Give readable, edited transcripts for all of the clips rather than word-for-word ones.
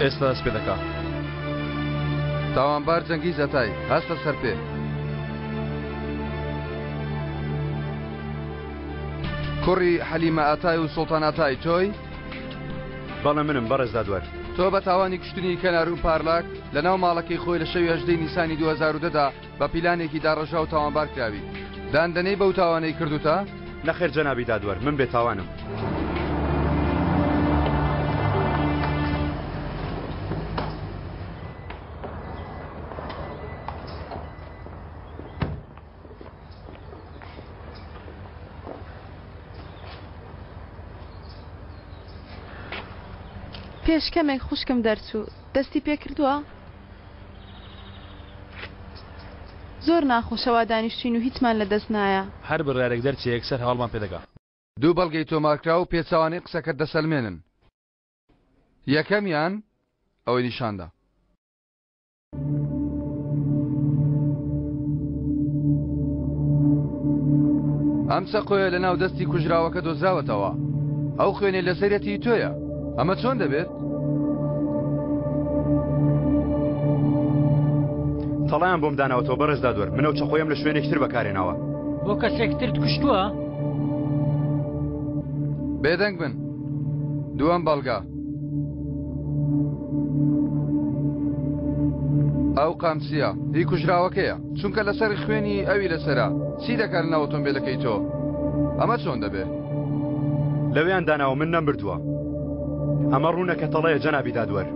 ئێستا دەست پێ دەکا. تاوانبار جەنگیز ئەتای هەستە سەر پێ. کوڕی حەلیمە ئەتای و سوڵتان ئەتای تۆی؟ بەڵێ منم بەڕێز دادوەر. تۆ بە تاوانی کشتنی کەنار و پارلاک لە ناو ماڵەکەی خۆی لە شەوی 18 نیسانی 2010دا بە پیلانێکی داڕەژا و تاوانبار کراوی. داندنەی بەو تاوانەی کردوتە؟ نەخێر جەنابی دادوەر، من بێتاوانم. پێشکەمێک خوشکم دەرچوو دەستی پێ کردووە؟ زۆر ناخۆشەوە دانیشتین و هیچمان لە دەست نایە. هەر بڕارێک دەرچێ یەکسەر هەواڵمان پێدەگا. دوو بەڵگەی تۆمارکرا و پێچەوانەی قسەکەت دەسەلمێنن. یەکەمیان ئەوەی نیشاندا. ئەم چەقۆیە لە ناو دەستی کوژراوەکە دۆزراوەتەوە. ئەو خوێنێ لەسەرەتی تۆیە. ئەمە چۆن دەبێت؟ تەڵیان بۆم داناوەتەوە بەڕێز دادوەر، منەو چەقۆیم لە شوێنێکتر بەکارێناوە. بۆ کەسێکتر کوشتووە؟ بێدەنگ بن. دووەم بەڵگا. ئەو قامچیە هی کوژراوەکەیە چونکە لەسەر خوێنی ئەوی لەسەرا چی دەکات لە ناو ئۆتۆمبیلەکەی تۆ؟ ئەمە چۆن دەبێت؟ لەوێیان داناوە من نەمبردووە. ئەمە ڕوونەکە تەڵەیە جەنابی دادوەر.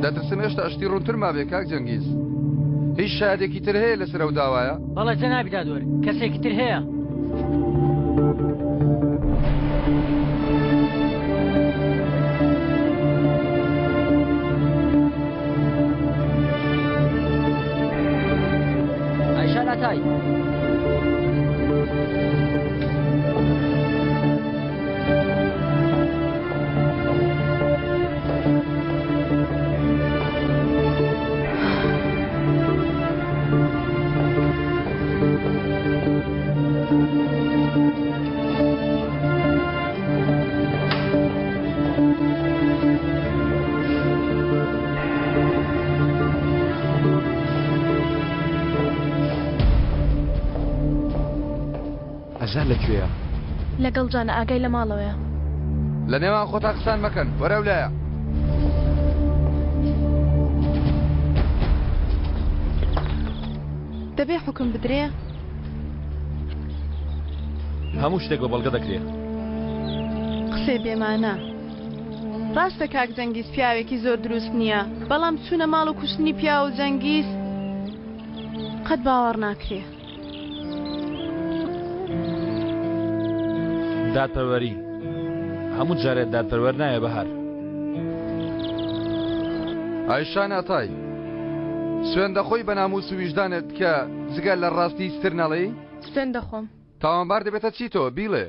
دەترسم هێشتا ئەشتی ڕوونتر مابێ کاک جەنگیز. هیچ شایەدێکی تر هەیە لەسەر ئەو داوایە؟ بەڵێ جەنابی دادوەر، کەسێکی تر هەیە. ئایشان ئەتای. ئەژان لەکوێیە؟ لەگەڵ جانە ئاگای لە ماڵەوەیە. لە نێوان خۆتا قسان مەکەن وەرە لایە. دەبێ حکم بدرێ؟ هەموو شتێک بە بەڵگە دەکرێت. قسێ بێمانە. ڕاستە کاک جەنگیز پیاوێکی زۆر دروست نییە، بەڵام چوونە ماڵ و کوشتنی پیا و جەنگیز قەت باوەڕ ناکرێ. دادپەروەری هەموو جارێت دادپەروەر نایە بەهار. ئایشان ئەتای سوێن دەخۆی بە ناموس و ویژدانت کە جگەل لە ڕاستی ستر نەڵێی؟ سوێن دەخۆم. تاوانبار دەبێتە چی تۆ بیڵێ؟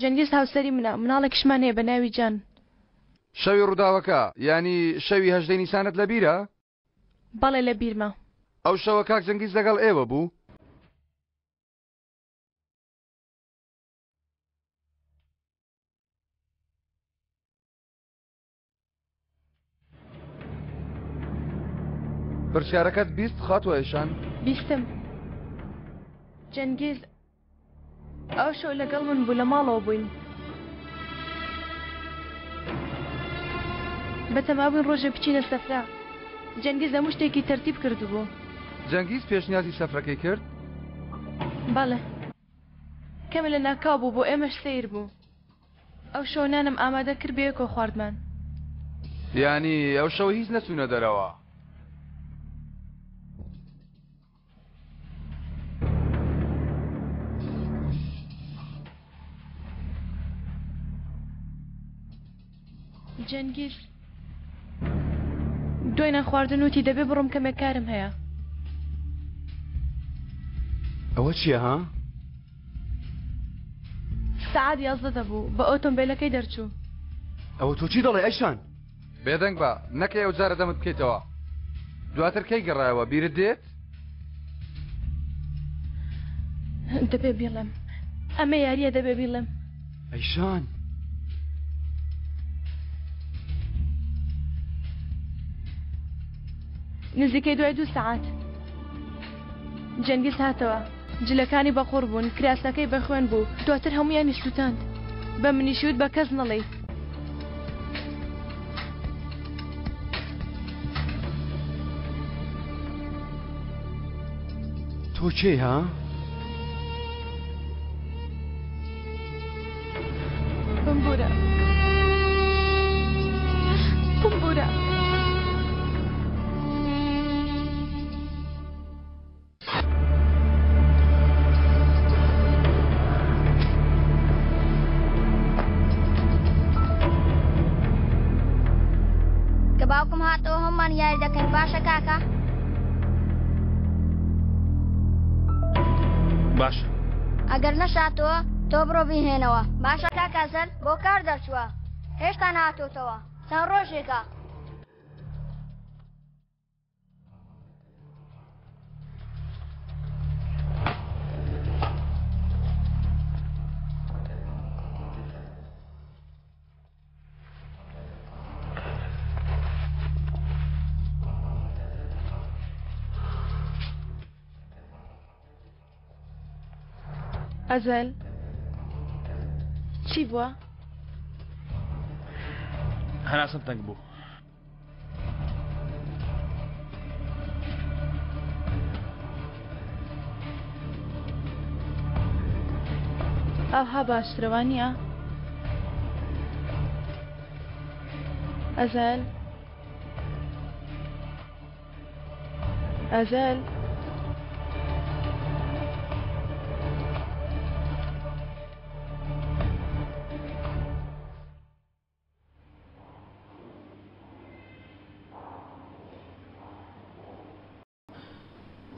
جەنگیز هاوسەری منە، مناڵێکیشمان هەیە بە ناوی جان. شەوی ڕووداوەکە یعنی شەوی 18 نیسانت لە بیرە؟ بەڵێ لە بیرمە. ئەو شەوە کاک جەنگیز لەگەڵ ئێوە بوو؟ پرسیارەکەت بیست خاتوە ئایشان؟ بیستم. جەنگیز ئەو شەو لەگەڵ من بوو لە ماڵەوە بووین. بەتەما بووین ڕۆژە بچینە سەفرا. جەنگیز هەموو شتێکی تەرتیب کردبوو. جەنگیز پێشنیازی سەفرەکەی کرد؟ بەڵێ. کەمە لە ناکاو بوو بۆ ئێمەش سیر بوو. ئەو شەو نانم ئامادە کرد بەیەکەوە خواردمان. یعنی ئەو شەو هیچ نەچوونە دەرەوە. جەنگیز دوای نەخواردن وتی دەبێ بڕۆم کەمێک کارم هەیە. ئەوە چییە ها؟ سەعات 11 دەبوو بە ئۆتۆمبیلەکەی دەرچوو. ئەوە تۆ چی دەڵێ ئەیشان؟ بێدەنگ بە نەکەی ئەو جارە دەمت بکەیتەوە. دواتر کەی گەڕایەوە بیرت دێت؟ دەبێ بیڵێم ئەمە یاریە دەبێ بیڵێم. ئەیشان نزیکەی دوای 2 سەعات جەنگیز هاتەوە جلەکانی بەخۆڕ بوون کراسەکەی بەخوێن بوو دواتر هەمویانی سووتاند بە منیشیوت بە کەس نەڵێ تۆ کێی ها؟ بمبورە بمبورە کە باوکم هاتەوە هەممان یاری دەکەین باشە کاکە باشە ئەگەر نەشاتەوە تۆ بڕۆ بیهێنەوە باشە کاکەسەر بۆ کار دەرچووە هێشتا نهاتۆتەوە چەند ڕۆژێکە ئەزەل چی بووە؟ هەناسەم تەنگ بوو ئاها باشترەوە نییە؟ ئەزەل ئەزەل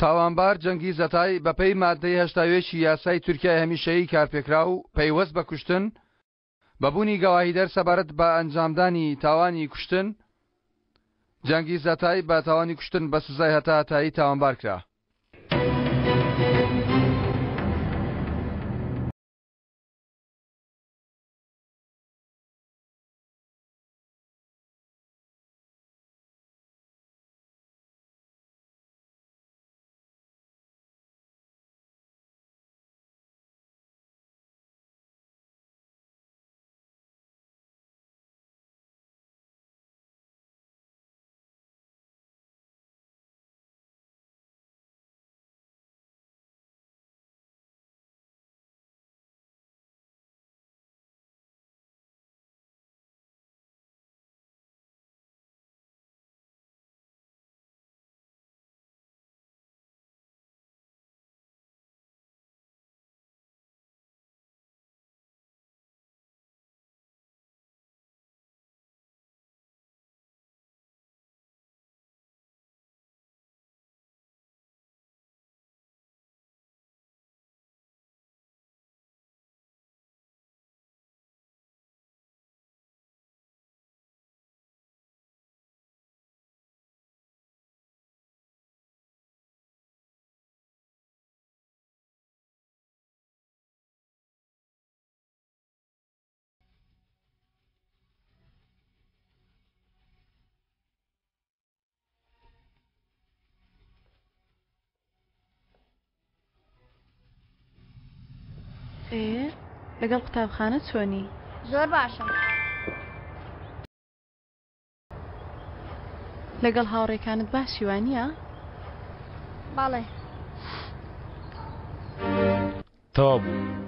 تاوانبار جەنگیز ئەتای بەپێی مادەی هەشتاوێشی یاسای تورکیای هەمیشەیی کارپێکرا و پەیوەست بە کوشتن بەبوونی گەواهیدەر سەبارەت بە ئەنجامدانی تاوانی کوشتن جەنگیز ئەتای بە تاوانی کوشتن بە سزای هەتا هەتایی تاوانبار کرا. لەگەڵ قوتابخانە چۆنی؟ زۆر باشم لەگەڵ هاوڕێکانت باشی وانییە؟ بەڵێ تەواو بوو